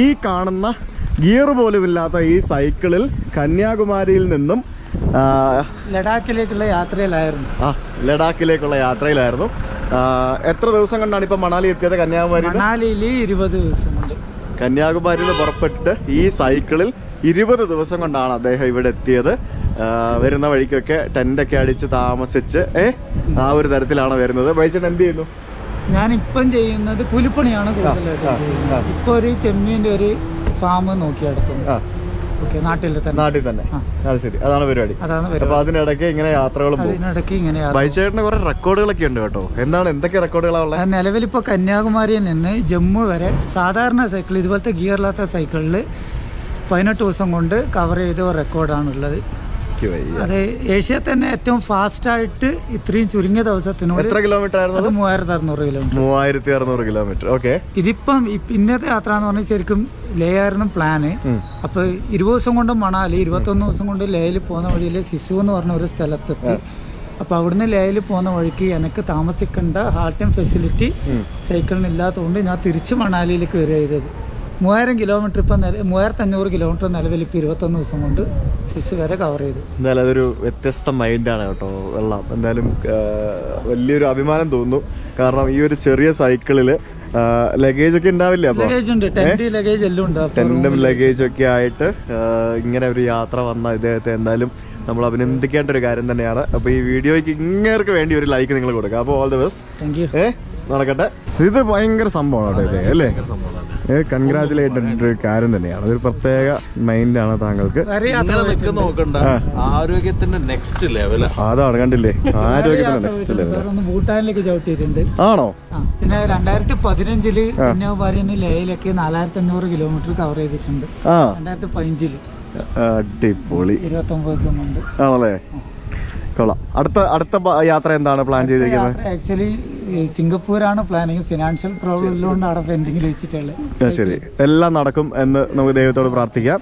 ഈ കാണുന്ന ഗിയർ പോലും ഇല്ലാത്ത ഈ സൈക്കിളിൽ കന്യാകുമാരിയിൽ നിന്നും ലഡാക്കിലേക്കുള്ള യാത്രയിലായിരുന്നു. ലഡാക്കിലേക്കുള്ള യാത്രയിലായിരുന്നു. എത്ര ദിവസം കൊണ്ടാണ് ഇപ്പൊ മണാലി എത്തിയത്? മണാലിയിൽ 20 ദിവസം കൊണ്ട്. കന്യാകുമാരിയിൽ നിന്ന് പുറപ്പെട്ടിട്ട് ഈ സൈക്കിളിൽ 20 ദിവസം കൊണ്ടാണ് അദ്ദേഹം ഇവിടെ എത്തിയത്. വരുന്ന വഴിക്കൊക്കെ ടെൻ്റൊക്കെ അടിച്ച് താമസിച്ച് ആ ഒരു തരത്തിലാണ് വരുന്നത്. ബൈച്ചേട്ടൻ എന്ത് ചെയ്യുന്നു? ഞാനിപ്പം ചെയ്യുന്നത് കൂലിപ്പണിയാണ് കൂടുതലായിട്ട്. ഇപ്പൊ ഒരു ചെമ്മീൻ്റെ ഒരു ഫാം നോക്കി നടത്തുന്നു. നാട്ടിൽ തന്നെ. അത് ശരി, അതാണ് പരിപാടി. അപ്പൊ അതിനിടയ്ക്ക് ഇങ്ങനെ യാത്രകളും ബൈച്ചേട്ടന് കുറെ റെക്കോർഡുകളൊക്കെ ഉണ്ട് കേട്ടോ. എന്തൊക്കെ റെക്കോർഡുകളാണ്? നിലവിലിപ്പോ കന്യാകുമാരിയിൽ നിന്ന് ജമ്മു വരെ സാധാരണ സൈക്കിൾ, ഇതുപോലത്തെ ഗിയറില്ലാത്ത സൈക്കിളിൽ 18 ദിവസം കൊണ്ട് കവർ ചെയ്ത റെക്കോർഡാണുള്ളത്. അത് ഏഷ്യ തന്നെ ഏറ്റവും ഫാസ്റ്റ് ആയിട്ട് ഇത്രയും ചുരുങ്ങിയ ദിവസത്തിനുള്ളിൽ. എത്ര കിലോമീറ്റർ ആയിരുന്നു? 3600 കിലോമീറ്റർ. ഓക്കെ. ഇതിപ്പം ഇന്നത്തെ യാത്ര എന്ന് പറഞ്ഞാൽ ശരിക്കും ലേ ആയിരുന്നു പ്ലാന്. അപ്പൊ 20 ദിവസം കൊണ്ട് മണാലി, 21 ദിവസം കൊണ്ട് ലേയിൽ പോകുന്ന വഴിയിൽ സിസു എന്ന് പറഞ്ഞ ഒരു സ്ഥലത്തെത്തി. അപ്പൊ അവിടുന്ന് ലേയിൽ പോകുന്ന വഴിക്ക് എനിക്ക് താമസിക്കേണ്ട ഹാൾട്ടിംഗ് ഫെസിലിറ്റി സൈക്കിളിന് ഇല്ലാത്തതുകൊണ്ട് ഞാൻ തിരിച്ച് മണാലിയിലേക്ക് വരിക ചെയ്തത്. 3000 കിലോമീറ്റർ ഇപ്പം 3500 കിലോമീറ്റർ നിലവിൽ ഇപ്പം 21 ദിവസം കൊണ്ട് സിസ് വരെ കവർ ചെയ്തു. എന്തായാലും അതൊരു വ്യത്യസ്ത മൈൻഡാണ് കേട്ടോ വെള്ളം. എന്തായാലും വലിയൊരു അഭിമാനം തോന്നുന്നു. കാരണം ഈ ഒരു ചെറിയ സൈക്കിളിൽ ലഗേജ് ഒക്കെ ഉണ്ടാവില്ല. ടെന്റും ലഗേജും ഒക്കെ ആയിട്ട് ഇങ്ങനെ ഒരു യാത്ര വന്ന ഇദ്ദേഹത്തെ എന്തായാലും നമ്മൾ അഭിനന്ദിക്കേണ്ട ഒരു കാര്യം തന്നെയാണ്. അപ്പോൾ ഈ വീഡിയോയ്ക്ക് ഇങ്ങേർക്ക് വേണ്ടി ഒരു ലൈക്ക് നിങ്ങൾ കൊടുക്കുക. അപ്പോൾ ഓൾ ദി ബെസ്റ്റ്. നടക്കട്ടെ. ഇത് ഭയങ്കര സംഭവമാണ് കേട്ടോ ഇത്, അല്ലേ? കൺഗ്രാറ്റുലേറ്റഡ് ഒരു കാര്യം തന്നെയാണ്. അതൊരു പ്രത്യേക മൈൻഡാണ് താങ്കൾക്ക്. ആരോഗ്യത്തിന്റെ നെക്സ്റ്റ് ലെവൽ അതാണ്, കണ്ടില്ലേ? ആരോഗ്യത്തിന്റെ നെക്സ്റ്റ് ലെവൽ. ഭൂട്ടാനിലേക്ക് ചവിട്ടിയിട്ടുണ്ട്. ആണോ? പിന്നെ 2015 കന്യാകുമാരിന്ന് ലേയിലേക്ക് 4500 കിലോമീറ്റർ കവർ ചെയ്തിട്ടുണ്ട്. 2015 അടിപൊളി. 29 ദിവസം കൊണ്ട്. ആണല്ലേ? കൊള്ളാം. അടുത്ത യാത്ര എന്താണ് പ്ലാൻ ചെയ്തിരിക്കുന്നത്? ആക്ച്വലി സിംഗപ്പൂരാണ് പ്ലാനിങ്. ഫിനാൻഷ്യൽ പ്രോബ്ലം ഉള്ളതുകൊണ്ട് അവിടെ പെൻഡിങ്ങിൽ വെച്ചിട്ടുള്ളത്. ശരി, എല്ലാം നടക്കും എന്ന് നമുക്ക് ദൈവത്തോട് പ്രാർത്ഥിക്കാം.